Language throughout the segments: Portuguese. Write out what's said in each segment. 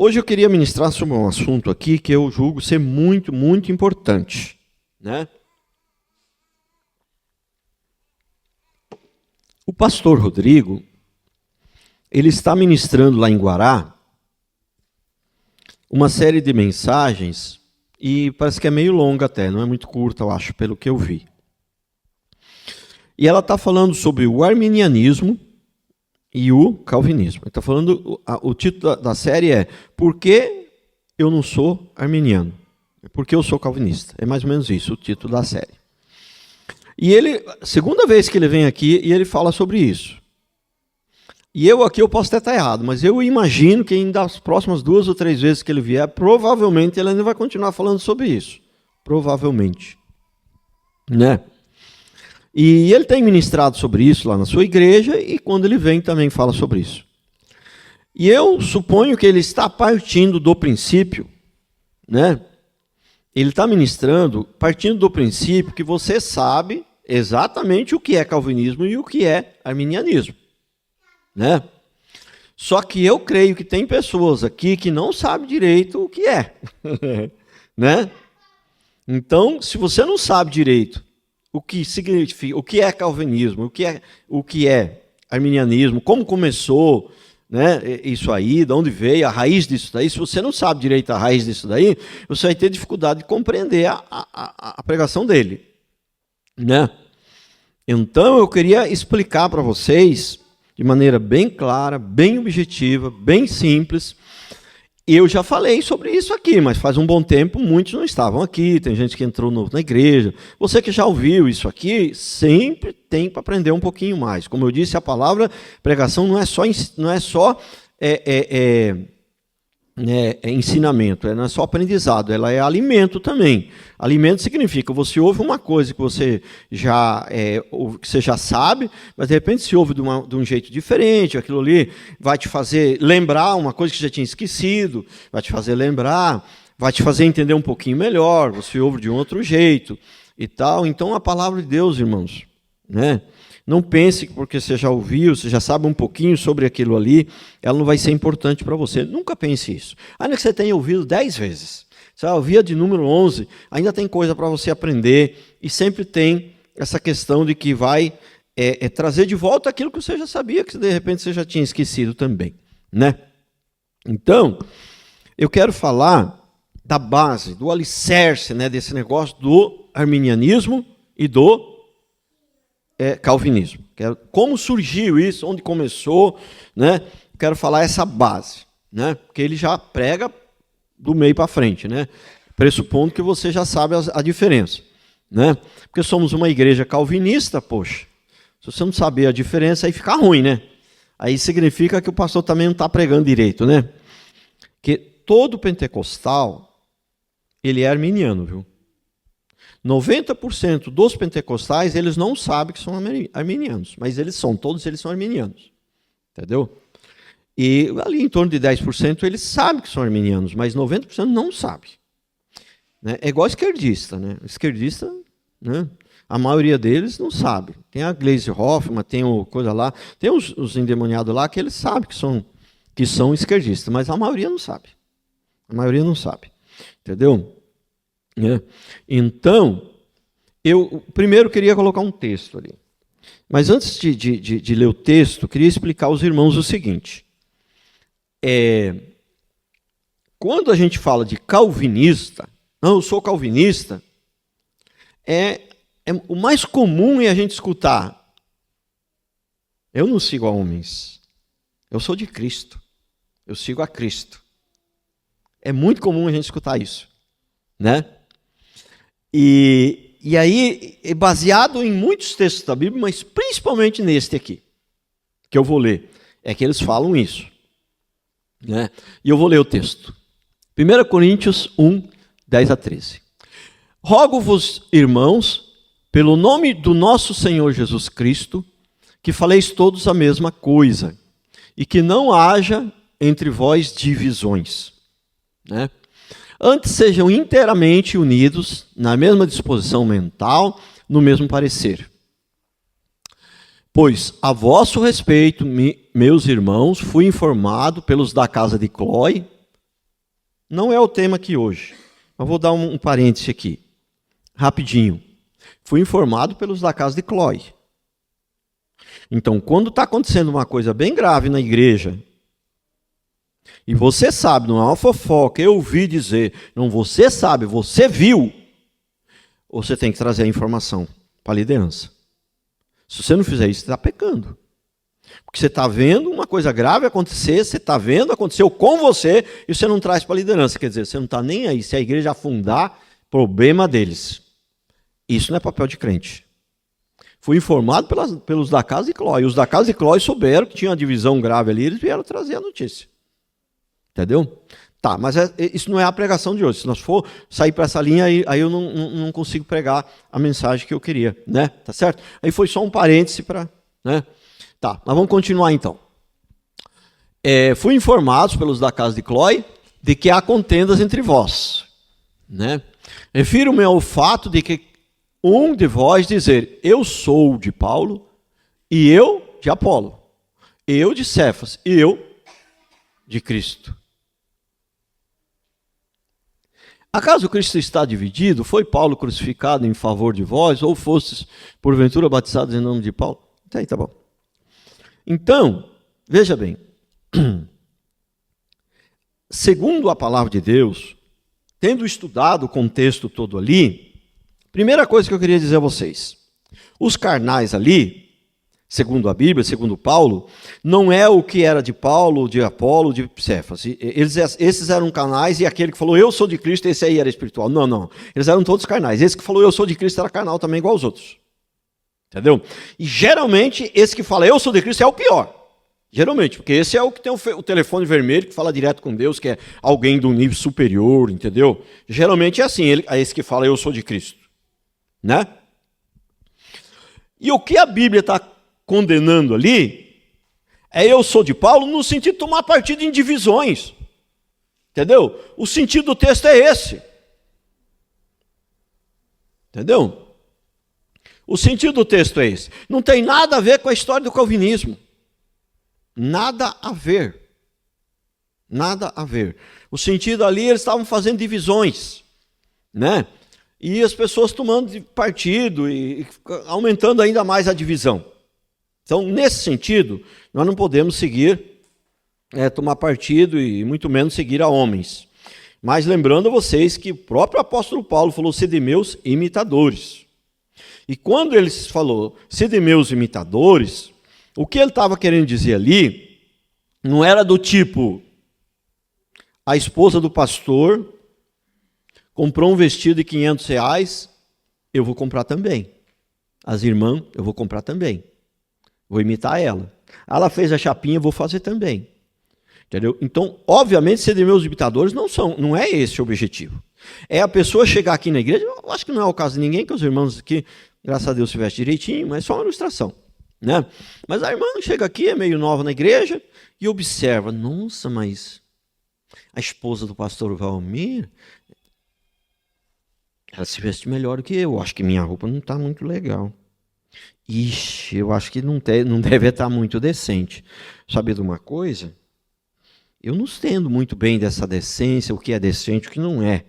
Hoje eu queria ministrar sobre um assunto aqui que eu julgo ser muito, muito importante, né? O pastor Rodrigo, ele está ministrando lá em Guará uma série de mensagens e parece que é meio longa até, não é muito curta, eu acho, pelo que eu vi. E ela está falando sobre o arminianismo e o calvinismo. Ele está falando, o título da série é Por que eu não sou arminiano? Por que eu sou calvinista? É mais ou menos isso, o título da série. E ele, segunda vez que ele vem aqui, e ele fala sobre isso. E eu aqui eu posso até estar errado, mas eu imagino que ainda das próximas 2 ou 3 vezes que ele vier, provavelmente ele ainda vai continuar falando sobre isso. Provavelmente. Né? E ele tem ministrado sobre isso lá na sua igreja, e quando ele vem também fala sobre isso. E eu suponho que ele está partindo do princípio, né? Ele está ministrando partindo do princípio que você sabe exatamente o que é calvinismo e o que é arminianismo, né? Só que eu creio que tem pessoas aqui que não sabem direito o que é, né? Então, se você não sabe direito o que significa, o que é calvinismo, o que é arminianismo, como começou, né, isso aí, de onde veio, a raiz disso daí, se você não sabe direito a raiz disso daí, você vai ter dificuldade de compreender a pregação dele, né? Então eu queria explicar para vocês, de maneira bem clara, bem objetiva, bem simples. Eu já falei sobre isso aqui, mas faz um bom tempo muitos não estavam aqui, tem gente que entrou novo na igreja. Você que já ouviu isso aqui, sempre tem para aprender um pouquinho mais. Como eu disse, a palavra pregação não é só ensinamento, não é só aprendizado, ela é alimento também. Alimento significa, você ouve uma coisa que você já sabe, mas de repente se ouve de um jeito diferente, aquilo ali vai te fazer lembrar uma coisa que já tinha esquecido, vai te fazer lembrar, vai te fazer entender um pouquinho melhor, você ouve de um outro jeito e tal. Então a palavra de Deus, irmãos, né? Não pense que porque você já ouviu, você já sabe um pouquinho sobre aquilo ali, ela não vai ser importante para você. Nunca pense isso. Ainda que você tenha ouvido 10 vezes. Você vai ouvir a de número 11, ainda tem coisa para você aprender. E sempre tem essa questão de que vai trazer de volta aquilo que você já sabia, que de repente você já tinha esquecido também, né? Então, eu quero falar da base, do alicerce, né, desse negócio do arminianismo e do calvinismo. Como surgiu isso, onde começou, né? Quero falar essa base, né? Porque ele já prega do meio para frente, né? Pressupondo que você já sabe a diferença, né? Porque somos uma igreja calvinista, poxa. Se você não saber a diferença, aí fica ruim, né? Aí significa que o pastor também não está pregando direito, né? Que todo pentecostal, ele é arminiano, viu? 90% dos pentecostais, eles não sabem que são arminianos, mas todos eles são arminianos, entendeu? E ali em torno de 10% eles sabem que são arminianos, mas 90% não sabe. Né? É igual esquerdista, né? Esquerdista, né? A maioria deles não sabe. Tem a Gleisi Hoffmann, tem o coisa lá, tem os endemoniados lá que eles sabem que são esquerdistas, mas a maioria não sabe. A maioria não sabe, entendeu? Então, eu primeiro queria colocar um texto ali. Mas antes de ler o texto, queria explicar aos irmãos o seguinte. Quando a gente fala de calvinista, não, eu sou calvinista, o mais comum é a gente escutar: eu não sigo a homens, eu sou de Cristo, eu sigo a Cristo. É muito comum a gente escutar isso, né? E aí, baseado em muitos textos da Bíblia, mas principalmente neste aqui, que eu vou ler, é que eles falam isso, né? E eu vou ler o texto. 1 Coríntios 1, 10 a 13. Rogo-vos, irmãos, pelo nome do nosso Senhor Jesus Cristo, que faleis todos a mesma coisa, e que não haja entre vós divisões, né? Antes sejam inteiramente unidos na mesma disposição mental, no mesmo parecer. Pois a vosso respeito, meus irmãos, fui informado pelos da casa de Cloe, Não é o tema aqui hoje, mas vou dar um parêntese aqui, rapidinho. Fui informado pelos da casa de Cloé. Então, quando está acontecendo uma coisa bem grave na igreja, e você sabe, não é uma fofoca, eu ouvi dizer, não, você sabe, você viu, você tem que trazer a informação para a liderança. Se você não fizer isso, você está pecando. Porque você está vendo uma coisa grave acontecer, você está vendo, aconteceu com você, e você não traz para a liderança. Quer dizer, você não está nem aí. Se a igreja afundar, problema deles. Isso não é papel de crente. Fui informado pelos da casa de Cloé. E os da casa de Cloé souberam que tinha uma divisão grave ali, eles vieram trazer a notícia. Entendeu? Tá, mas isso não é a pregação de hoje. Se nós for sair para essa linha, aí eu não consigo pregar a mensagem que eu queria, né? Tá certo? Aí foi só um parêntese para, né? Tá, mas vamos continuar então. Fui informado pelos da casa de Cloé de que há contendas entre vós, né? Refiro-me ao fato de que um de vós dizer, eu sou de Paulo, e eu de Apolo, eu de Cefas, e eu de Cristo. Acaso Cristo está dividido? Foi Paulo crucificado em favor de vós, ou fostes, porventura, batizados em nome de Paulo? Tá aí, tá bom. Então, veja bem, segundo a palavra de Deus, tendo estudado o contexto todo ali, primeira coisa que eu queria dizer a vocês, os carnais ali, segundo a Bíblia, segundo Paulo, não é o que era de Paulo, de Apolo, de Cefas. Esses eram carnais e aquele que falou, eu sou de Cristo, esse aí era espiritual. Não. Eles eram todos carnais. Esse que falou, eu sou de Cristo, era carnal também, igual aos outros. Entendeu? E geralmente, esse que fala, eu sou de Cristo, é o pior. Geralmente, porque esse é o que tem o telefone vermelho, que fala direto com Deus, que é alguém de um nível superior, entendeu? Geralmente é assim, é esse que fala, eu sou de Cristo. Né? E o que a Bíblia está condenando ali, eu sou de Paulo, no sentido de tomar partido em divisões. Entendeu? O sentido do texto é esse. Entendeu? O sentido do texto é esse. Não tem nada a ver com a história do calvinismo. Nada a ver. Nada a ver. O sentido ali, eles estavam fazendo divisões, né? E as pessoas tomando partido e aumentando ainda mais a divisão. Então, nesse sentido, nós não podemos seguir, tomar partido e muito menos seguir a homens. Mas lembrando a vocês que o próprio apóstolo Paulo falou, sede meus imitadores. E quando ele falou, sede meus imitadores, o que ele estava querendo dizer ali, não era do tipo, a esposa do pastor comprou um vestido de R$500, eu vou comprar também. As irmãs, eu vou comprar também. Vou imitar ela. Ela fez a chapinha, eu vou fazer também. Entendeu? Então, obviamente, ser de meus imitadores não é esse o objetivo. É a pessoa chegar aqui na igreja, eu acho que não é o caso de ninguém, que os irmãos aqui, graças a Deus, se vestem direitinho, mas é só uma ilustração. Né? Mas a irmã chega aqui, é meio nova na igreja, e observa, nossa, mas a esposa do pastor Valmir, ela se veste melhor do que eu. Acho que minha roupa não está muito legal. Ixi, eu acho que não deve estar muito decente. Sabe de uma coisa? Eu não entendo muito bem dessa decência, o que é decente e o que não é.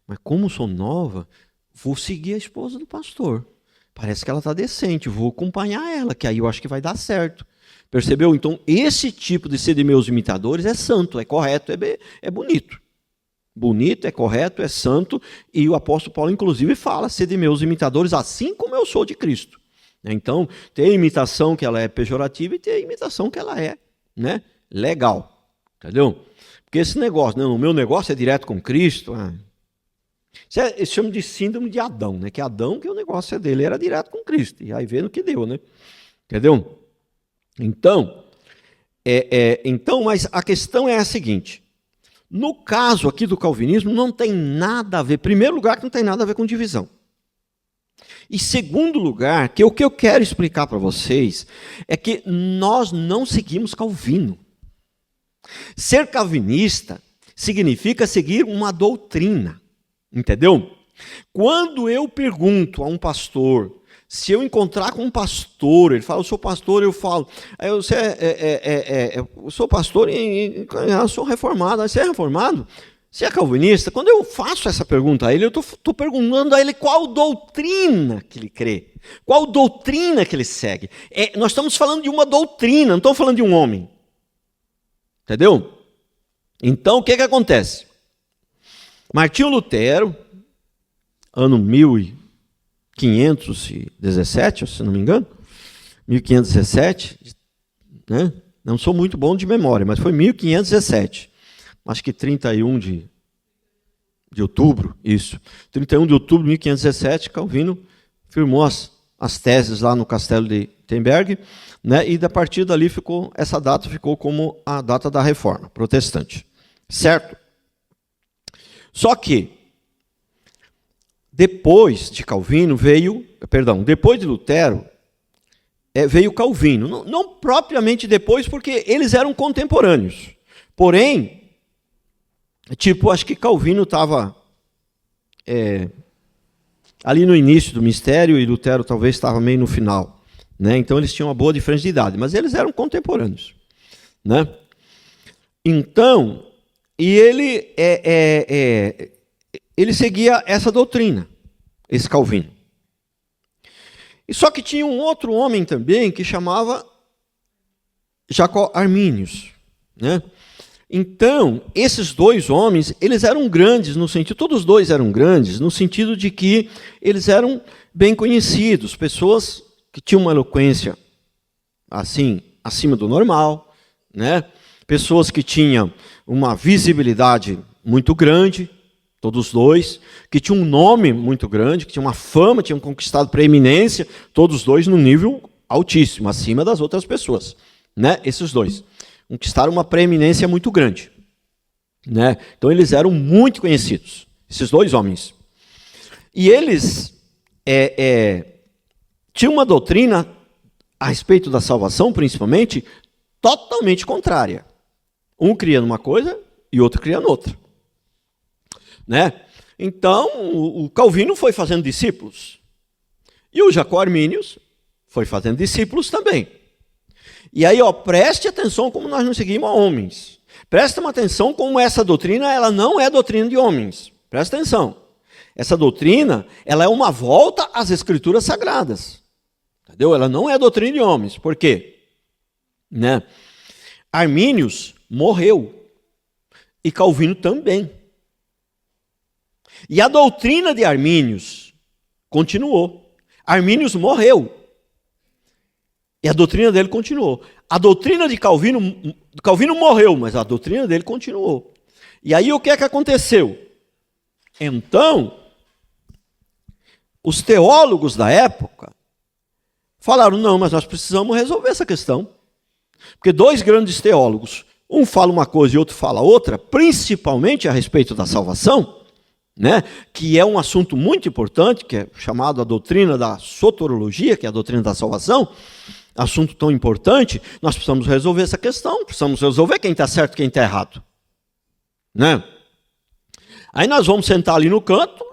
Mas como sou nova, vou seguir a esposa do pastor. Parece que ela está decente, vou acompanhar ela, que aí eu acho que vai dar certo. Percebeu? Então, esse tipo de ser de meus imitadores é santo, é correto, é bonito. Bonito, é correto, é santo, e o apóstolo Paulo, inclusive, fala ser de meus imitadores, assim como eu sou de Cristo. Então, tem a imitação que ela é pejorativa e tem a imitação que ela é, né, legal. Entendeu? Porque esse negócio, o meu negócio é direto com Cristo. Isso chama de síndrome de Adão, né? Que Adão, que o negócio dele era direto com Cristo. E aí vê no que deu, né? Entendeu? Então, mas a questão é a seguinte. No caso aqui do calvinismo, não tem nada a ver. Primeiro lugar, que não tem nada a ver com divisão. E segundo lugar, que o que eu quero explicar para vocês é que nós não seguimos Calvino. Ser calvinista significa seguir uma doutrina, entendeu? Quando eu pergunto a um pastor, se eu encontrar com um pastor, ele fala, eu sou pastor, eu falo, eu sou pastor e eu sou reformado. Você é reformado? se é calvinista, quando eu faço essa pergunta a ele, eu estou perguntando a ele qual doutrina que ele crê, qual doutrina que ele segue. Nós estamos falando de uma doutrina, não estamos falando de um homem. Entendeu? Então, o que acontece? Martinho Lutero, ano 1517, se não me engano, 1517, né? Não sou muito bom de memória, mas foi 1517. Acho que 31 de outubro, isso. 31 de outubro de 1517, Calvino firmou as teses lá no castelo de Wittenberg, né? E a partir dali essa data ficou como a data da Reforma Protestante. Certo? Só que depois de Lutero, veio Calvino. Não propriamente depois, porque eles eram contemporâneos. Porém, acho que Calvino estava ali no início do mistério e Lutero talvez estava meio no final, né? Então eles tinham uma boa diferença de idade, mas eles eram contemporâneos, né? Então, e ele seguia essa doutrina, esse Calvino. E só que tinha um outro homem também que chamava Jacó Arminius, né? Então, esses dois homens, eles eram grandes no sentido, todos dois eram grandes no sentido de que eles eram bem conhecidos, pessoas que tinham uma eloquência assim, acima do normal, né? Pessoas que tinham uma visibilidade muito grande, todos dois, que tinham um nome muito grande, que tinham uma fama, tinham conquistado preeminência, todos dois num nível altíssimo, acima das outras pessoas, né? Esses dois conquistaram uma preeminência muito grande, né? Então eles eram muito conhecidos, esses dois homens. E eles tinham uma doutrina a respeito da salvação, principalmente, totalmente contrária. Um cria numa coisa e outro cria noutra, né? Então o Calvino foi fazendo discípulos e o Jacó Arminius foi fazendo discípulos também. E aí, preste atenção como nós não seguimos a homens. Presta atenção como essa doutrina, ela não é doutrina de homens. Presta atenção. Essa doutrina, ela é uma volta às escrituras sagradas. Entendeu? Ela não é doutrina de homens. Por quê? Né? Arminius morreu. E Calvino também. E a doutrina de Arminius continuou. Arminius morreu. E a doutrina dele continuou. A doutrina de Calvino morreu, mas a doutrina dele continuou. E aí o que aconteceu? Então, os teólogos da época falaram, não, mas nós precisamos resolver essa questão. Porque dois grandes teólogos, um fala uma coisa e outro fala outra, principalmente a respeito da salvação, né, que é um assunto muito importante, que é chamado a doutrina da soteriologia, que é a doutrina da salvação, assunto tão importante, nós precisamos resolver essa questão, precisamos resolver quem está certo e quem está errado. Né? Aí nós vamos sentar ali no canto,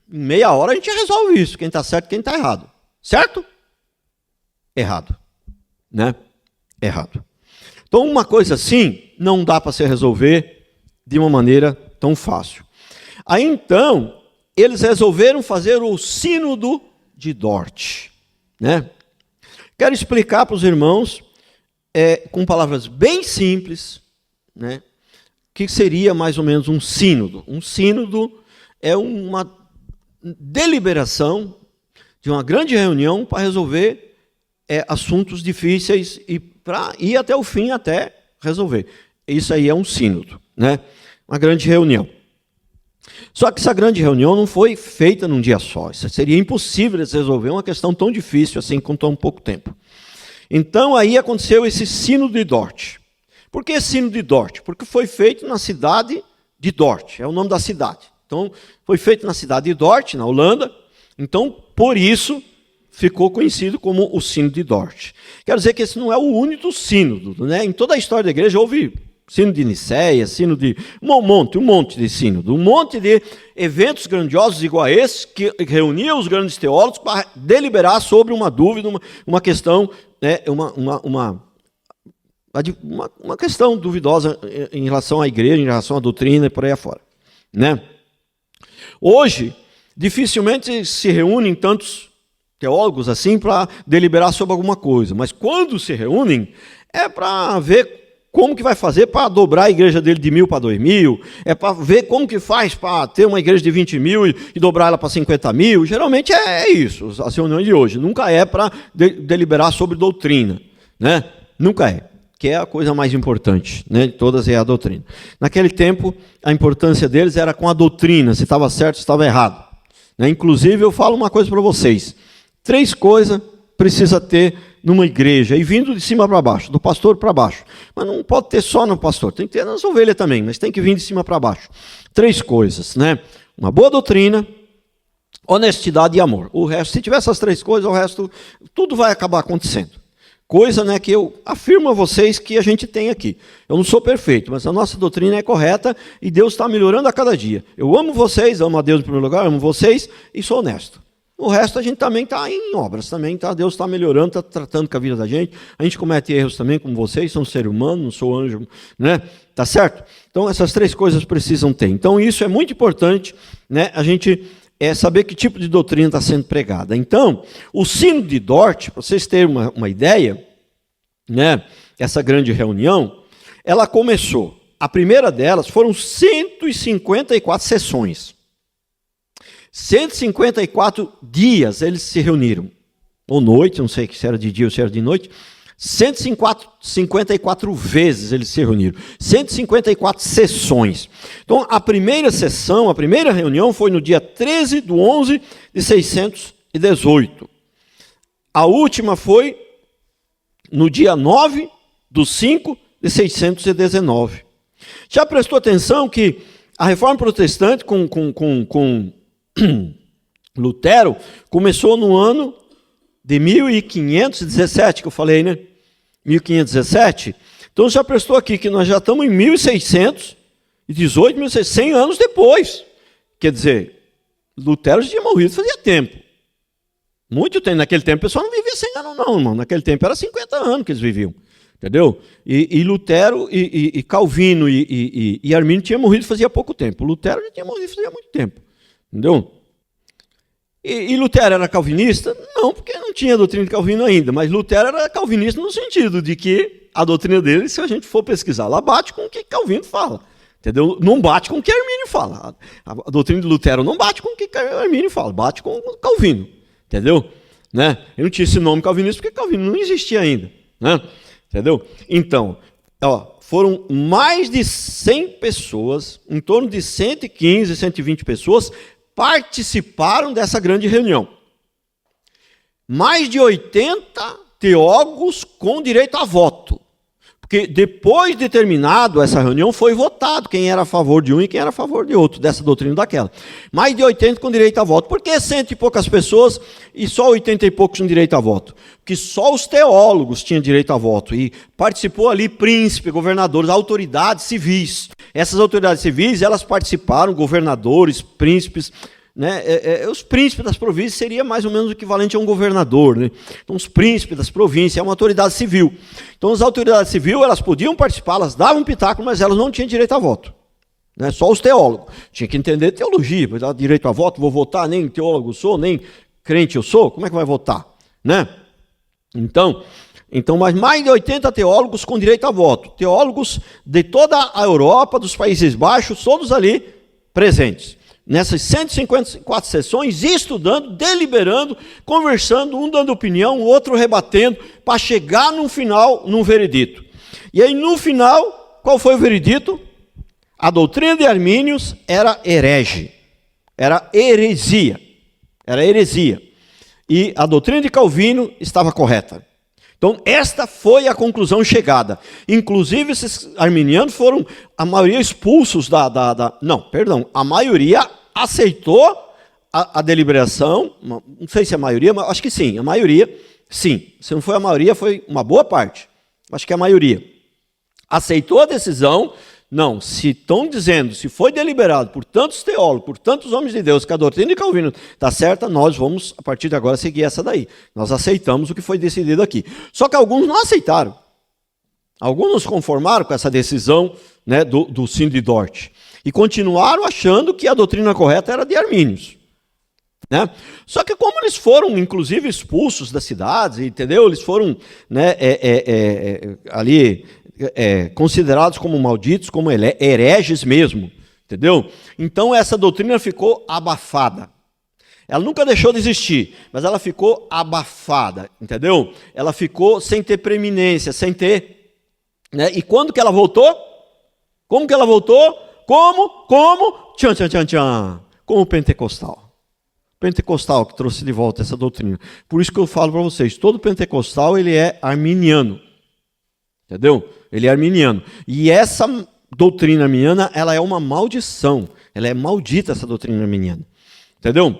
em meia hora a gente resolve isso, quem está certo e quem está errado. Certo? Errado. Né? Errado. Então uma coisa assim não dá para se resolver de uma maneira tão fácil. Aí então, eles resolveram fazer o sínodo de Dort. Né? Quero explicar para os irmãos, com palavras bem simples, né, o que seria mais ou menos um sínodo. Um sínodo é uma deliberação de uma grande reunião para resolver assuntos difíceis e para ir até o fim, até resolver. Isso aí é um sínodo, né? Uma grande reunião. Só que essa grande reunião não foi feita num dia só. Isso seria impossível de resolver uma questão tão difícil assim, com tão pouco tempo. Então, aí aconteceu esse sínodo de Dort. Por que sínodo de Dort? Porque foi feito na cidade de Dort, é o nome da cidade. Então, foi feito na cidade de Dort, na Holanda. Então, por isso, ficou conhecido como o sínodo de Dort. Quero dizer que esse não é o único sínodo, né? Em toda a história da igreja houve sínodo de Nicéia, sínodo de um monte de sínodo, um monte de eventos grandiosos igual a esse, que reuniam os grandes teólogos para deliberar sobre uma dúvida, uma questão, né, uma questão duvidosa em relação à igreja, em relação à doutrina e por aí afora. né? Hoje, dificilmente se reúnem tantos teólogos assim para deliberar sobre alguma coisa, mas quando se reúnem é para ver como que vai fazer para dobrar a igreja dele de 1.000 para 2.000, é para ver como que faz para ter uma igreja de 20.000 e dobrar ela para 50.000. Geralmente é isso, as reuniões de hoje. Nunca é para deliberar sobre doutrina, né? Nunca é, que é a coisa mais importante, né? De todas é a doutrina. Naquele tempo, a importância deles era com a doutrina, se estava certo, se estava errado, né? Inclusive, eu falo uma coisa para vocês. 3 coisas precisa ter numa igreja, e vindo de cima para baixo, do pastor para baixo. Mas não pode ter só no pastor, tem que ter nas ovelhas também, mas tem que vir de cima para baixo. 3 coisas, né? Uma boa doutrina, honestidade e amor. O resto, se tiver essas 3 coisas, o resto, tudo vai acabar acontecendo. Coisa, né, que eu afirmo a vocês que a gente tem aqui. Eu não sou perfeito, mas a nossa doutrina é correta e Deus está melhorando a cada dia. Eu amo vocês, amo a Deus em primeiro lugar, amo vocês e sou honesto. O resto a gente também está em obras, também tá, Deus está melhorando, está tratando com a vida da gente. A gente comete erros também, como vocês, são ser humano, não sou anjo, né? Tá certo? Então essas 3 coisas precisam ter. Então isso é muito importante, né? A gente saber que tipo de doutrina está sendo pregada. Então, o Sino de Dort, para vocês terem uma ideia, né? Essa grande reunião, ela começou. A primeira delas foram 154 sessões. 154 dias eles se reuniram, ou noite, não sei se era de dia ou se era de noite, 154 vezes eles se reuniram, 154 sessões. Então, a primeira sessão, a primeira reunião foi no dia 13 de 11 de 618. A última foi no dia 9 de 5 de 619. Já prestou atenção que a Reforma Protestante com Lutero começou no ano de 1517, que eu falei, né? 1517. Então já prestou aqui que nós já estamos em 1618, 100 anos depois. Quer dizer, Lutero já tinha morrido fazia tempo. Muito tempo. Naquele tempo o pessoal não vivia 100 anos não, irmão. Naquele tempo era 50 anos que eles viviam. Entendeu? E Lutero e Calvino e Armínio tinham morrido fazia pouco tempo. Lutero já tinha morrido fazia muito tempo. Entendeu? E Lutero era calvinista? Não, porque não tinha a doutrina de Calvino ainda, mas Lutero era calvinista no sentido de que a doutrina dele, se a gente for pesquisar lá, bate com o que Calvino fala. Entendeu? Não bate com o que Armínio fala. A doutrina de Lutero não bate com o que Armínio fala, bate com o Calvino. Entendeu? Né? Eu não tinha esse nome calvinista porque Calvino não existia ainda. Né? Entendeu? Então, foram mais de 100 pessoas, em torno de 115, 120 pessoas, participaram dessa grande reunião. Mais de 80 teólogos com direito a voto. Porque depois de terminado essa reunião, foi votado quem era a favor de um e quem era a favor de outro, dessa doutrina daquela. Mais de 80 com direito a voto. Por que 100 e poucas pessoas e só 80 e poucos com direito a voto? Porque só os teólogos tinham direito a voto. E participou ali príncipe, governadores, autoridades civis. Essas autoridades civis, elas participaram, governadores, príncipes, né? Os príncipes das províncias seria mais ou menos o equivalente a um governador, né? Então, os príncipes das províncias é uma autoridade civil. Então, as autoridades civis, elas podiam participar, elas davam pitaco, mas elas não tinham direito a voto. Né? Só os teólogos. Tinha que entender teologia, para dar direito a voto, vou votar, nem teólogo sou, nem crente eu sou, como é que vai votar? Né? Então, mas mais de 80 teólogos com direito a voto. Teólogos de toda a Europa, dos Países Baixos, todos ali presentes. Nessas 154 sessões, estudando, deliberando, conversando, um dando opinião, o outro rebatendo, para chegar no final, num veredito. E aí, no final, qual foi o veredito? A doutrina de Armínios era herege, era heresia. E a doutrina de Calvino estava correta. Então, esta foi a conclusão chegada. Inclusive, esses arminianos foram, a maioria, expulsos a maioria aceitou a deliberação, não sei se a maioria, mas acho que sim, a maioria, sim. Se não foi a maioria, foi uma boa parte. Acho que a maioria. Aceitou a decisão, não, se estão dizendo, se foi deliberado por tantos teólogos, por tantos homens de Deus, que a doutrina de Calvino está certa, nós vamos, a partir de agora, seguir essa daí. Nós aceitamos o que foi decidido aqui. Só que alguns não aceitaram. Alguns não se conformaram com essa decisão, né, do Sino de Dort. E continuaram achando que a doutrina correta era de armínios. Né? Só que como eles foram, inclusive, expulsos das cidades, entendeu? Eles foram, né, ali considerados como malditos, como hereges mesmo, entendeu? Então essa doutrina ficou abafada. Ela nunca deixou de existir, mas ela ficou abafada, entendeu? Ela ficou sem ter preeminência, sem ter... Né? E quando que ela voltou? Como que ela voltou? Como? Tchan, tchan, tchan, tchan. Como o pentecostal. Pentecostal que trouxe de volta essa doutrina. Por isso que eu falo para vocês, todo pentecostal ele é arminiano. Entendeu? Ele é arminiano. E essa doutrina arminiana, ela é uma maldição. Ela é maldita, essa doutrina arminiana. Entendeu?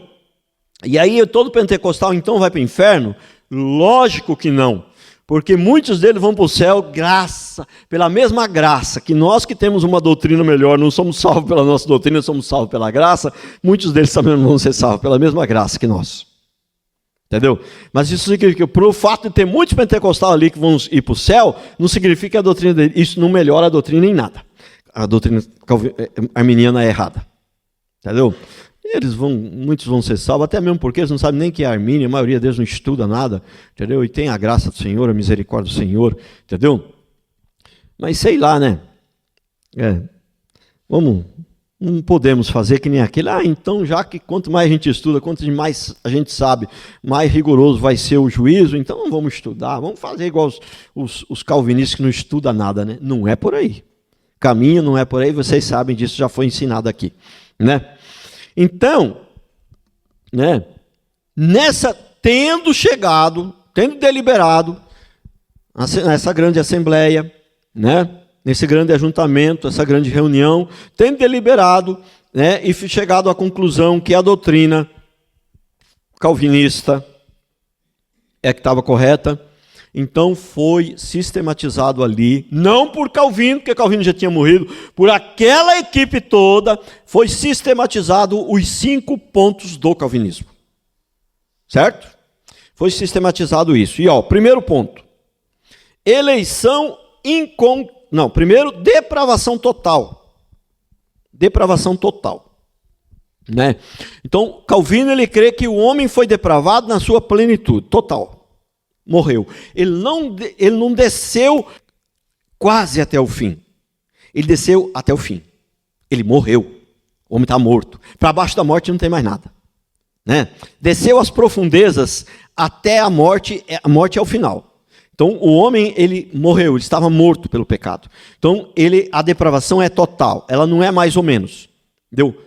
E aí todo pentecostal então vai para o inferno? Lógico que não. Porque muitos deles vão para o céu pela mesma graça, que nós que temos uma doutrina melhor, não somos salvos pela nossa doutrina, somos salvos pela graça, muitos deles também vão ser salvos pela mesma graça que nós. Entendeu? Mas isso significa que, por fato de ter muitos pentecostais ali que vão ir para o céu, não significa que a doutrina deles, isso não melhora a doutrina em nada. A doutrina arminiana é errada. Entendeu? Muitos vão ser salvos, até mesmo porque eles não sabem nem que é Armínio, a maioria deles não estuda nada, entendeu? E tem a graça do Senhor, a misericórdia do Senhor, entendeu? Mas sei lá, né? Não podemos fazer que nem aquele. Então, já que quanto mais a gente estuda, quanto mais a gente sabe, mais rigoroso vai ser o juízo, então não vamos estudar, vamos fazer igual os calvinistas que não estudam nada, né? Não é por aí. Caminho não é por aí, vocês sabem disso, já foi ensinado aqui, né? Então, né, tendo deliberado nessa grande assembleia, né, nesse grande ajuntamento, essa grande reunião, tendo deliberado, né, e chegado à conclusão que a doutrina calvinista é que estava correta, então foi sistematizado ali, não por Calvino, porque Calvino já tinha morrido, por aquela equipe toda, foi sistematizado os 5 pontos do calvinismo. Certo? Foi sistematizado isso. E primeiro ponto. Primeiro, depravação total. Depravação total. Né? Então, Calvino ele crê que o homem foi depravado na sua plenitude, total. Morreu. Ele não desceu quase até o fim. Ele desceu até o fim. Ele morreu. O homem está morto. Para baixo da morte não tem mais nada. Né? Desceu às profundezas até a morte é o final. Então o homem ele morreu, ele estava morto pelo pecado. Então a depravação é total, ela não é mais ou menos. Entendeu?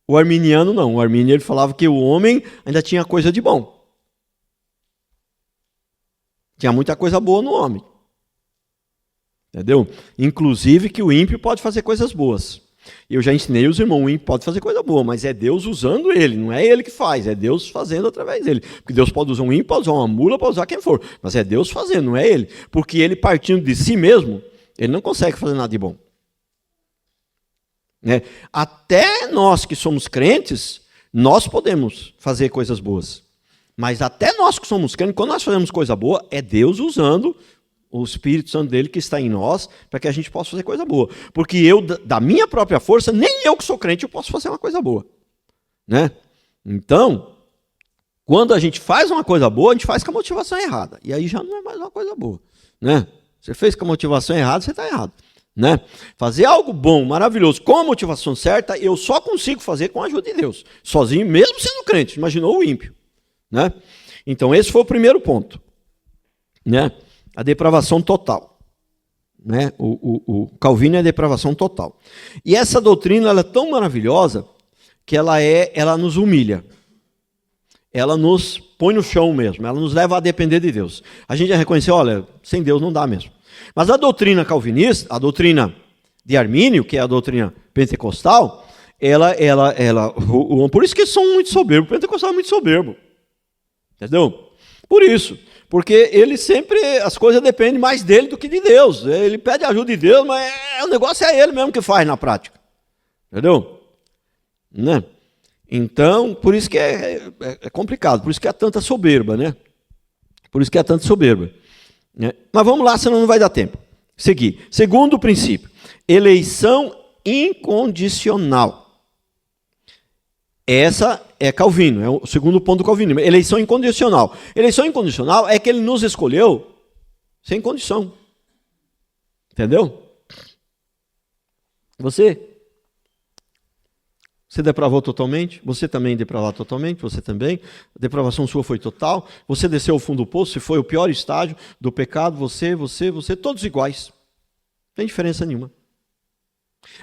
O arminiano não. O arminiano ele falava que o homem ainda tinha coisa de bom. Tinha muita coisa boa no homem. Entendeu? Inclusive que o ímpio pode fazer coisas boas. Eu já ensinei os irmãos, o ímpio pode fazer coisa boa, mas é Deus usando ele, não é ele que faz, é Deus fazendo através dele. Porque Deus pode usar um ímpio, pode usar uma mula, pode usar quem for, mas é Deus fazendo, não é ele. Porque ele partindo de si mesmo, ele não consegue fazer nada de bom. Né? Até nós que somos crentes, nós podemos fazer coisas boas. Mas até nós que somos crentes, quando nós fazemos coisa boa, é Deus usando o Espírito Santo dele que está em nós, para que a gente possa fazer coisa boa. Porque eu, da minha própria força, nem eu que sou crente, eu posso fazer uma coisa boa. Né? Então, quando a gente faz uma coisa boa, a gente faz com a motivação errada. E aí já não é mais uma coisa boa. Né? Você fez com a motivação errada, você está errado. Né? Fazer algo bom, maravilhoso, com a motivação certa, eu só consigo fazer com a ajuda de Deus. Sozinho, mesmo sendo crente. Imaginou o ímpio. Né? Então esse foi o primeiro ponto, né? A depravação total, né? O Calvino é a depravação total. E essa doutrina ela é tão maravilhosa que ela nos humilha, ela nos põe no chão mesmo, ela nos leva a depender de Deus. A gente já reconheceu, olha, sem Deus não dá mesmo. Mas a doutrina calvinista, a doutrina de Armínio, que é a doutrina pentecostal, por isso que são muito soberbos. O pentecostal é muito soberbo. Entendeu? Por isso. Porque ele sempre, as coisas dependem mais dele do que de Deus. Ele pede ajuda de Deus, mas o negócio é ele mesmo que faz na prática. Entendeu? Né? Então, por isso que é complicado, por isso que há tanta soberba, né? Por isso que há tanta soberba. Né? Mas vamos lá, senão não vai dar tempo. Seguir. Segundo princípio, eleição incondicional. Essa é Calvino, é o segundo ponto do Calvino. Eleição incondicional. Eleição incondicional é que ele nos escolheu sem condição. Entendeu? Você depravou totalmente, você também depravou totalmente, você também. A depravação sua foi total. Você desceu ao fundo do poço, se foi o pior estágio do pecado, você, todos iguais. Não tem diferença nenhuma.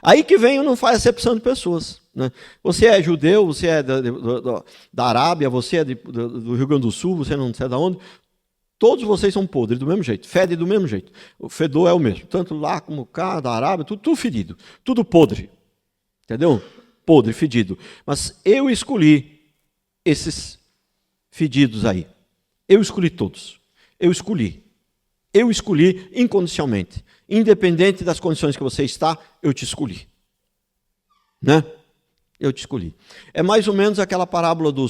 Aí que vem o não faz acepção de pessoas. Né? Você é judeu, você é da Arábia, você é do Rio Grande do Sul, você não sei de onde. Todos vocês são podres do mesmo jeito, fedem do mesmo jeito. O fedor é o mesmo, tanto lá como cá, da Arábia, tudo fedido, tudo podre. Entendeu? Podre, fedido. Mas eu escolhi esses fedidos aí. Eu escolhi todos. Eu escolhi incondicionalmente. Independente das condições que você está, eu te escolhi. Né? Eu te escolhi. É mais ou menos aquela parábola do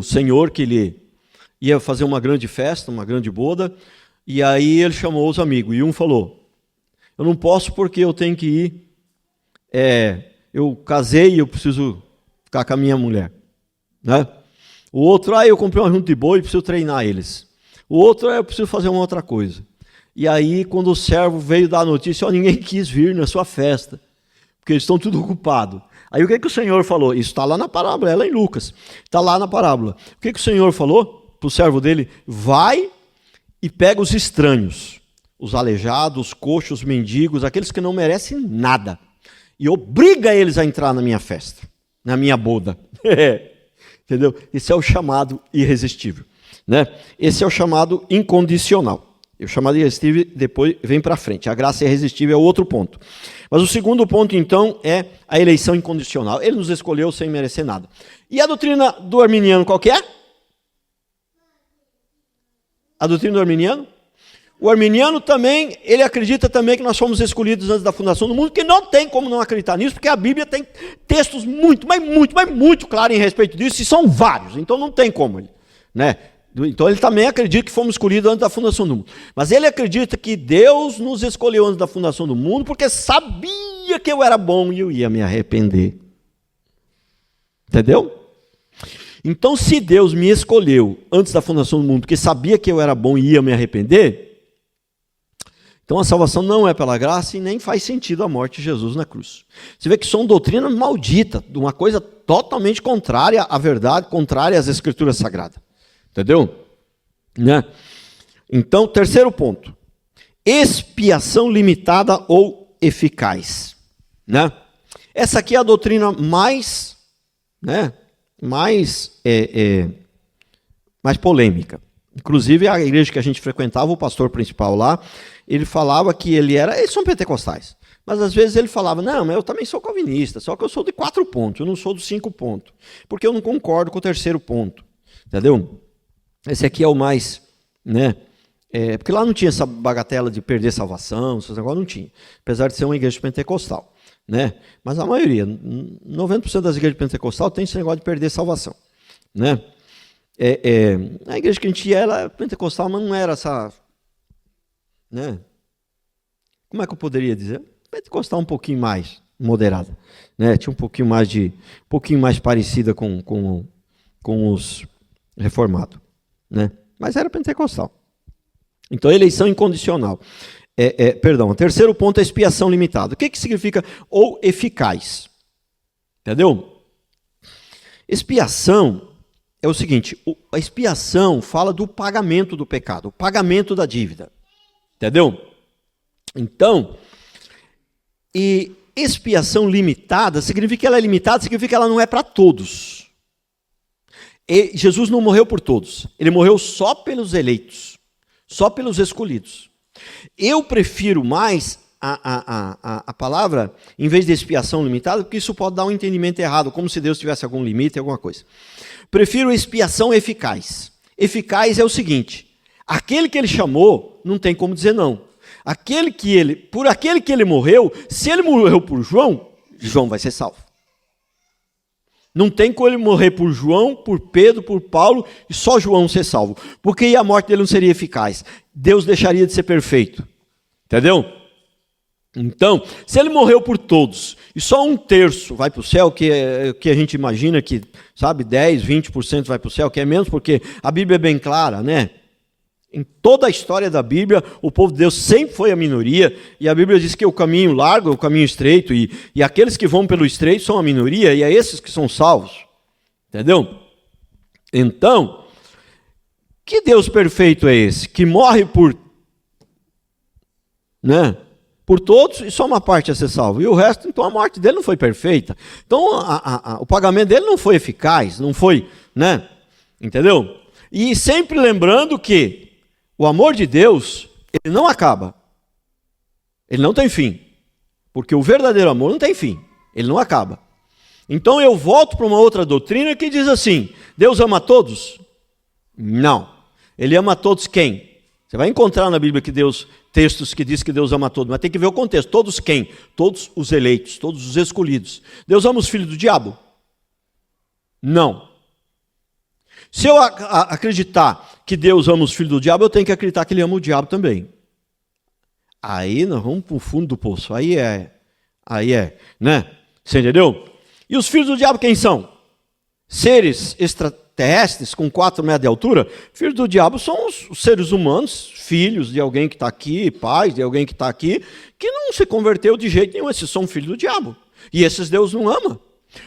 Senhor que ele ia fazer uma grande festa, uma grande boda, e aí ele chamou os amigos, e um falou, eu não posso porque eu tenho que ir, eu casei e eu preciso ficar com a minha mulher. Né? O outro, eu comprei um junto de boi e preciso treinar eles. O outro, eu preciso fazer uma outra coisa. E aí, quando o servo veio dar a notícia, ninguém quis vir na sua festa, porque eles estão tudo ocupados. Aí o que o Senhor falou? Isso está lá na parábola, é lá em Lucas. Está lá na parábola. O que o Senhor falou para o servo dele? Vai e pega os estranhos, os aleijados, os coxos, os mendigos, aqueles que não merecem nada, e obriga eles a entrar na minha festa, na minha boda. Entendeu? Esse é o chamado irresistível. Né? Esse é o chamado incondicional. O chamado irresistível depois vem para frente. A graça irresistível é o outro ponto. Mas o segundo ponto, então, é a eleição incondicional. Ele nos escolheu sem merecer nada. E a doutrina do arminiano qual que é? A doutrina do arminiano? O arminiano também, ele acredita também que nós fomos escolhidos antes da fundação do mundo, que não tem como não acreditar nisso, porque a Bíblia tem textos muito claros em respeito disso, e são vários, então não tem como. Né? Então ele também acredita que fomos escolhidos antes da fundação do mundo. Mas ele acredita que Deus nos escolheu antes da fundação do mundo porque sabia que eu era bom e eu ia me arrepender. Entendeu? Então se Deus me escolheu antes da fundação do mundo porque sabia que eu era bom e ia me arrepender, então a salvação não é pela graça e nem faz sentido a morte de Jesus na cruz. Você vê que são doutrinas malditas, de uma coisa totalmente contrária à verdade, contrária às escrituras sagradas. Entendeu? Né? Então, terceiro ponto. Expiação limitada ou eficaz. Né? Essa aqui é a doutrina mais polêmica. Inclusive, a igreja que a gente frequentava, o pastor principal lá, ele falava que eles são pentecostais. Mas às vezes ele falava, não, mas eu também sou calvinista, só que eu sou de 4 pontos, eu não sou dos 5 pontos. Porque eu não concordo com o terceiro ponto. Entendeu? Esse aqui é o mais, porque lá não tinha essa bagatela de perder salvação, esses negócios não tinha, apesar de ser uma igreja pentecostal, né? Mas a maioria, 90% das igrejas pentecostais tem esse negócio de perder salvação, né? A igreja que a gente ia, ela era pentecostal, mas não era essa, né? Como é que eu poderia dizer? Pentecostal um pouquinho mais moderada, né? Tinha um pouquinho mais parecida com os reformados. Né? Mas era pentecostal. Então, eleição incondicional. O terceiro ponto é expiação limitada. O que significa ou eficaz? Entendeu? Expiação é o seguinte, a expiação fala do pagamento do pecado, o pagamento da dívida. Entendeu? Então, e expiação limitada, significa que ela é limitada, significa que ela não é para todos. E Jesus não morreu por todos, ele morreu só pelos eleitos, só pelos escolhidos. Eu prefiro mais a palavra, em vez de expiação limitada, porque isso pode dar um entendimento errado, como se Deus tivesse algum limite, alguma coisa. Prefiro expiação eficaz. Eficaz é o seguinte, aquele que ele chamou, não tem como dizer não. Por aquele que ele morreu, se ele morreu por João, João vai ser salvo. Não tem como ele morrer por João, por Pedro, por Paulo, e só João ser salvo. Porque aí a morte dele não seria eficaz. Deus deixaria de ser perfeito. Entendeu? Então, se ele morreu por todos, e só 1/3 vai para o céu, que a gente imagina que, sabe, 10, 20% vai para o céu, que é menos, porque a Bíblia é bem clara, né? Em toda a história da Bíblia, o povo de Deus sempre foi a minoria, e a Bíblia diz que o caminho largo é o caminho estreito, e aqueles que vão pelo estreito são a minoria, e é esses que são salvos. Entendeu? Então, que Deus perfeito é esse? Que morre por todos e só uma parte a ser salvo. E o resto, então a morte dele não foi perfeita. Então o pagamento dele não foi eficaz, não foi, entendeu? E sempre lembrando que o amor de Deus, ele não acaba. Ele não tem fim. Porque o verdadeiro amor não tem fim. Ele não acaba. Então eu volto para uma outra doutrina que diz assim: Deus ama todos? Não. Ele ama todos quem? Você vai encontrar na Bíblia textos que diz que Deus ama todos, mas tem que ver o contexto. Todos quem? Todos os eleitos, todos os escolhidos. Deus ama os filhos do diabo? Não. Se eu acreditar que Deus ama os filhos do diabo, eu tenho que acreditar que ele ama o diabo também. Aí nós vamos para o fundo do poço. Aí é, né? Você entendeu? E os filhos do diabo quem são? Seres extraterrestres com 4 metros de altura? Filhos do diabo são os seres humanos, filhos de alguém que está aqui, pais de alguém que está aqui, que não se converteu de jeito nenhum. Esses são filhos do diabo. E esses Deus não ama.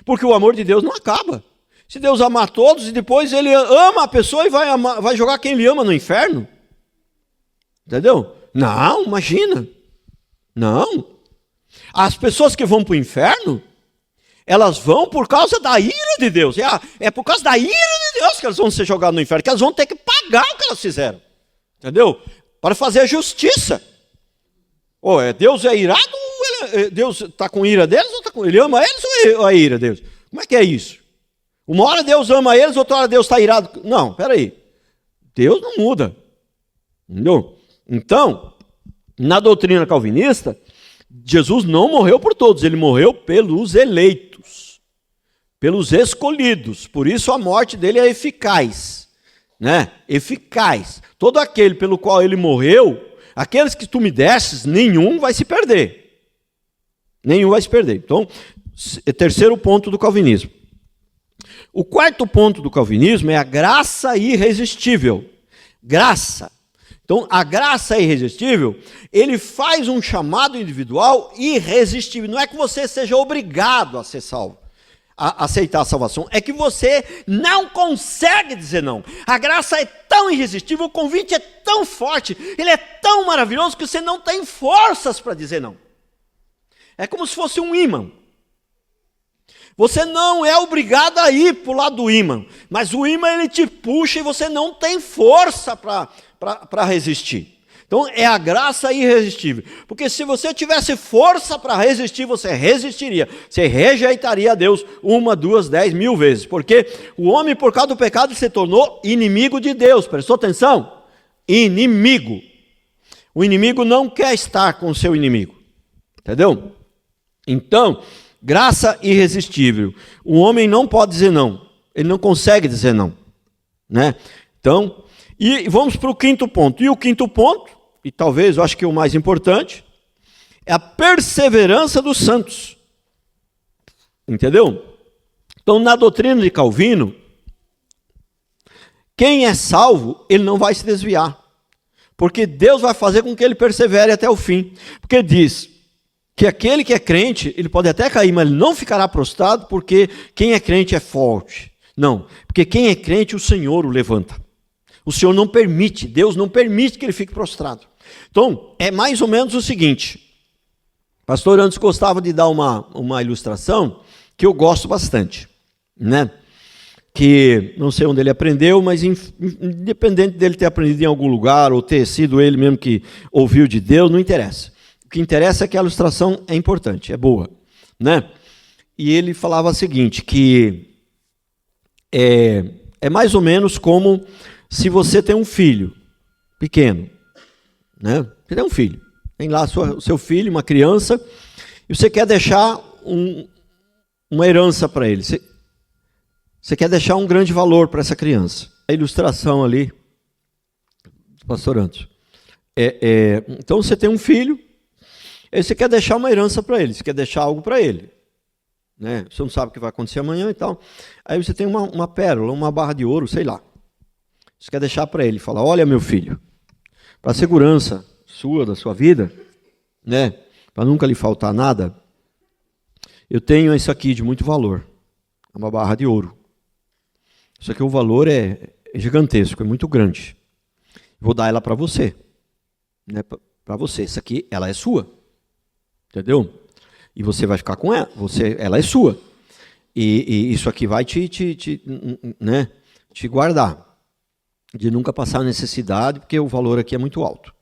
Porque o amor de Deus não acaba. Se Deus amar todos e depois ele ama a pessoa e vai jogar quem ele ama no inferno? Entendeu? Não, imagina. Não. As pessoas que vão para o inferno, elas vão por causa da ira de Deus. É por causa da ira de Deus que elas vão ser jogadas no inferno, que elas vão ter que pagar o que elas fizeram. Entendeu? Para fazer a justiça. Deus é irado ou Deus está com ira deles? Ou ele ama eles ou é ira deles? Como é que é isso? Uma hora Deus ama eles, outra hora Deus está irado. Não, peraí. Deus não muda. Entendeu? Então, na doutrina calvinista, Jesus não morreu por todos, ele morreu pelos eleitos, pelos escolhidos. Por isso a morte dele é eficaz, Eficaz. Todo aquele pelo qual ele morreu, aqueles que tu me desses, nenhum vai se perder. Nenhum vai se perder. Então, terceiro ponto do calvinismo. O quarto ponto do calvinismo é a graça irresistível. Graça. Então, a graça irresistível, ele faz um chamado individual irresistível. Não é que você seja obrigado a ser salvo, a aceitar a salvação. É que você não consegue dizer não. A graça é tão irresistível, o convite é tão forte, ele é tão maravilhoso que você não tem forças para dizer não. É como se fosse um ímã. Você não é obrigado a ir para o lado do ímã, mas o ímã ele te puxa e você não tem força para resistir. Então é a graça irresistível. Porque se você tivesse força para resistir, você resistiria. Você rejeitaria a Deus 1, 2, 10, 1000 vezes. Porque o homem, por causa do pecado, se tornou inimigo de Deus. Prestou atenção? Inimigo. O inimigo não quer estar com o seu inimigo. Entendeu? Então, graça irresistível. O homem não pode dizer não. Ele não consegue dizer não. Então, e vamos para o quinto ponto. E o quinto ponto, e talvez eu acho que o mais importante, é a perseverança dos santos. Entendeu? Então, na doutrina de Calvino, quem é salvo, ele não vai se desviar. Porque Deus vai fazer com que ele persevere até o fim. Porque diz que aquele que é crente, ele pode até cair, mas ele não ficará prostrado, porque quem é crente é forte. Não, porque quem é crente, o Senhor o levanta. O Senhor não permite, Deus não permite que ele fique prostrado. Então, é mais ou menos o seguinte. Pastor antes gostava de dar uma ilustração que eu gosto bastante, Que não sei onde ele aprendeu, mas independente dele ter aprendido em algum lugar, ou ter sido ele mesmo que ouviu de Deus, não interessa. O que interessa é que a ilustração é importante, é boa, E ele falava o seguinte, que é mais ou menos como se você tem um filho pequeno, Você tem um filho, tem lá o seu filho, uma criança, e você quer deixar uma herança para ele. Você quer deixar um grande valor para essa criança. A ilustração ali, pastor Antos. Então você tem um filho, Aí você quer deixar uma herança para ele, você quer deixar algo para ele. Né? Você não sabe o que vai acontecer amanhã e tal. Aí você tem uma pérola, uma barra de ouro, sei lá. Você quer deixar para ele, fala, olha meu filho, para a segurança sua, da sua vida, né? Para nunca lhe faltar nada, eu tenho isso aqui de muito valor, uma barra de ouro. Isso aqui o valor é gigantesco, é muito grande. Vou dar ela para você, né? Para você, isso aqui, ela é sua, entendeu? E você vai ficar com ela, ela é sua. E isso aqui vai né, te guardar, de nunca passar necessidade, porque o valor aqui é muito alto.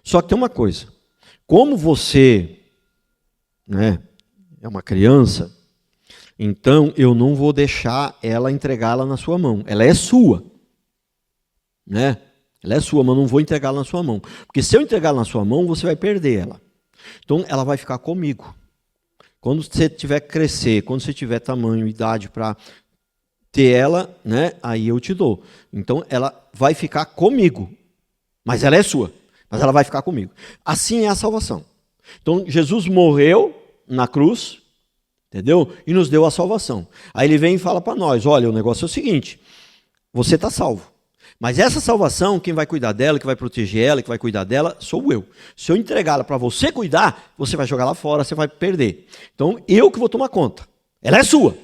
Só que tem uma coisa, como você, né, é uma criança, então eu não vou deixar ela entregá-la na sua mão. Ela é sua, né? Ela é sua, mas não vou entregá-la na sua mão. Porque se eu entregá-la na sua mão, você vai perder ela. Então ela vai ficar comigo. Quando você tiver que crescer, quando você tiver tamanho, idade para ter ela, né, aí eu te dou. Então ela vai ficar comigo. Mas ela é sua, mas ela vai ficar comigo. Assim é a salvação. Então Jesus morreu na cruz, entendeu? E nos deu a salvação. Aí ele vem e fala para nós, olha, o negócio é o seguinte, você está salvo. Mas essa salvação, quem vai cuidar dela, que vai proteger ela, que vai cuidar dela, sou eu. Se eu entregá-la para você cuidar, você vai jogar lá fora, você vai perder. Então, eu que vou tomar conta. Ela é sua.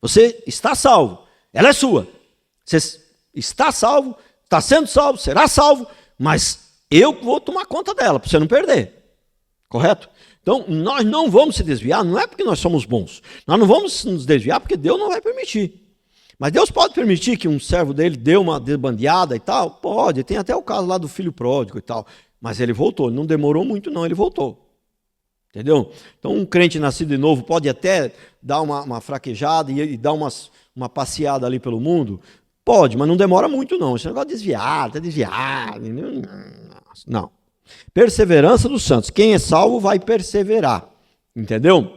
Você está salvo. Ela é sua. Você está salvo, está sendo salvo, será salvo, mas eu que vou tomar conta dela, para você não perder. Correto? Então, nós não vamos se desviar, não é porque nós somos bons. Nós não vamos nos desviar porque Deus não vai permitir. Mas Deus pode permitir que um servo dele dê uma desbandeada e tal? Pode, tem até o caso lá do filho pródigo e tal. Mas ele voltou, não demorou muito não, ele voltou. Entendeu? Então um crente nascido de novo pode até dar uma fraquejada e dar uma passeada ali pelo mundo? Pode, mas não demora muito não. Esse negócio de desviar, tá desviado. Não. Perseverança dos santos. Quem é salvo vai perseverar. Entendeu?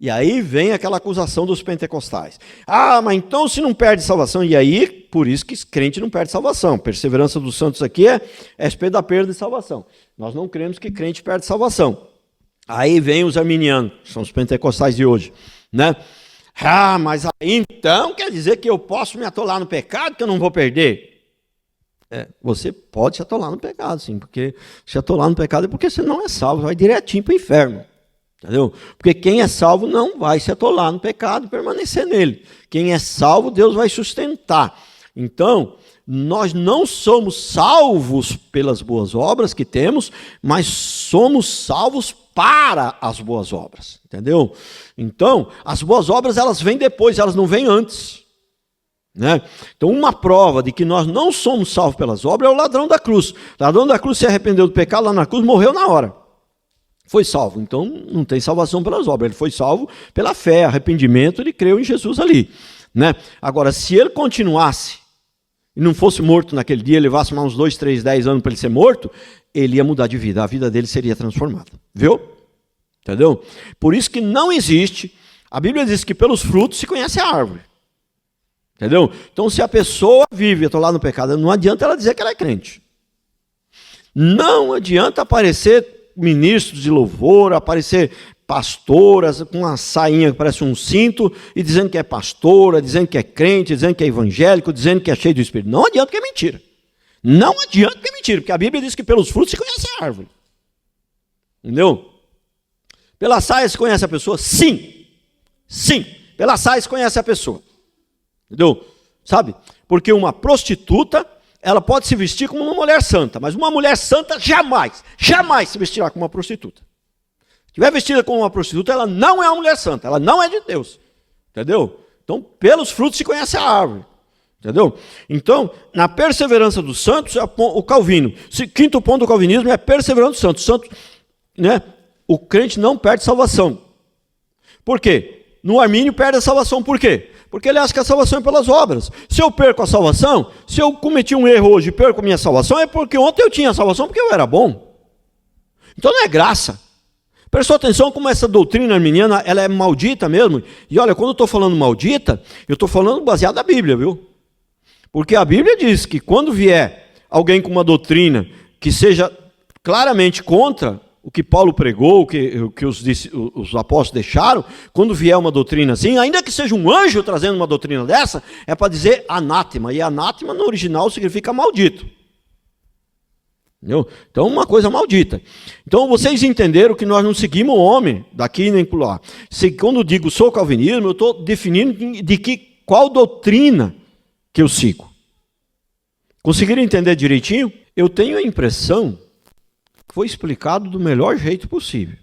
E aí vem aquela acusação dos pentecostais. Ah, mas então se não perde salvação, e aí, por isso que crente não perde salvação. Perseverança dos santos aqui é respeito da perda de salvação. Nós não cremos que crente perde salvação. Aí vem os arminianos, são os pentecostais de hoje, né? Ah, mas aí então quer dizer que eu posso me atolar no pecado que eu não vou perder? Você pode se atolar no pecado, sim, porque se atolar no pecado é porque você não é salvo, vai direitinho para o inferno. Entendeu? Porque quem é salvo não vai se atolar no pecado e permanecer nele. Quem é salvo, Deus vai sustentar. Então, nós não somos salvos pelas boas obras que temos, mas somos salvos para as boas obras. Entendeu? Então, as boas obras elas vêm depois, elas não vêm antes. Né? Então, uma prova de que nós não somos salvos pelas obras é o ladrão da cruz. O ladrão da cruz se arrependeu do pecado lá na cruz, morreu na hora. Foi salvo, então não tem salvação pelas obras, ele foi salvo pela fé, arrependimento, ele creu em Jesus ali, né? Agora, se ele continuasse e não fosse morto naquele dia, levasse mais uns 2, 3, 10 anos para ele ser morto, ele ia mudar de vida, a vida dele seria transformada, viu? Entendeu? Por isso que não existe, a Bíblia diz que pelos frutos se conhece a árvore, entendeu? Então se a pessoa vive atolada no pecado, não adianta ela dizer que ela é crente, não adianta aparecer ministros de louvor, aparecer pastoras com uma sainha que parece um cinto e dizendo que é pastora, dizendo que é crente, dizendo que é evangélico, dizendo que é cheio do Espírito. Não adianta que é mentira. Não adianta que é mentira, porque a Bíblia diz que pelos frutos se conhece a árvore. Entendeu? Pela saia se conhece a pessoa? Sim. Sim. Pela saia se conhece a pessoa. Entendeu? Sabe? Porque uma prostituta ela pode se vestir como uma mulher santa, mas uma mulher santa jamais se vestirá como uma prostituta. Se estiver vestida como uma prostituta, ela não é uma mulher santa, ela não é de Deus. Entendeu? Então, pelos frutos se conhece a árvore. Entendeu? Então, na perseverança dos santos, o Calvino. Quinto ponto do calvinismo é perseverança dos santos. Santo, né? O crente não perde salvação. Por quê? No Armínio perde a salvação. Por quê? Porque ele acha que a salvação é pelas obras. Se eu perco a salvação, se eu cometi um erro hoje e perco a minha salvação, é porque ontem eu tinha a salvação porque eu era bom. Então não é graça. Prestou atenção como essa doutrina arminiana, ela é maldita mesmo. E olha, quando eu estou falando maldita, eu estou falando baseado na Bíblia, viu? Porque a Bíblia diz que quando vier alguém com uma doutrina que seja claramente contra o que Paulo pregou, o que os apóstolos deixaram, quando vier uma doutrina assim, ainda que seja um anjo trazendo uma doutrina dessa, é para dizer anátema, e anátema no original significa maldito. Entendeu? Então, uma coisa maldita. Então, vocês entenderam que nós não seguimos o homem, daqui nem por lá. Quando eu digo sou calvinismo, eu estou definindo qual doutrina que eu sigo. Conseguiram entender direitinho? Eu tenho a impressão que foi explicado do melhor jeito possível.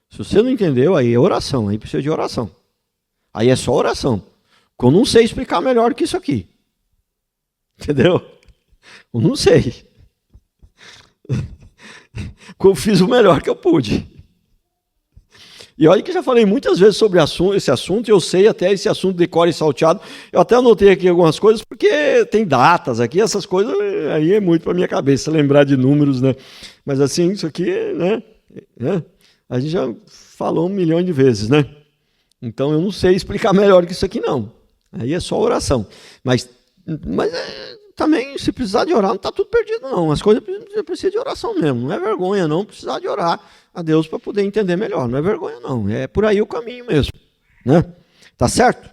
Se você não entendeu, aí é oração, aí precisa de oração. Aí é só oração. Porque eu não sei explicar melhor que isso aqui. Entendeu? Eu não sei. Eu fiz o melhor que eu pude. E olha que já falei muitas vezes sobre esse assunto, e eu sei até esse assunto de core e salteado. Eu até anotei aqui algumas coisas, porque tem datas aqui, essas coisas, aí é muito para minha cabeça, lembrar de números, né? Mas assim, isso aqui, né? A gente já falou 1 milhão de vezes, né? Então eu não sei explicar melhor que isso aqui, não. Aí é só oração. Mas também, se precisar de orar, não está tudo perdido, não. As coisas precisam de oração mesmo. Não é vergonha, não, precisar de orar a Deus para poder entender melhor. Não é vergonha, não. É por aí o caminho mesmo. Né? Tá certo?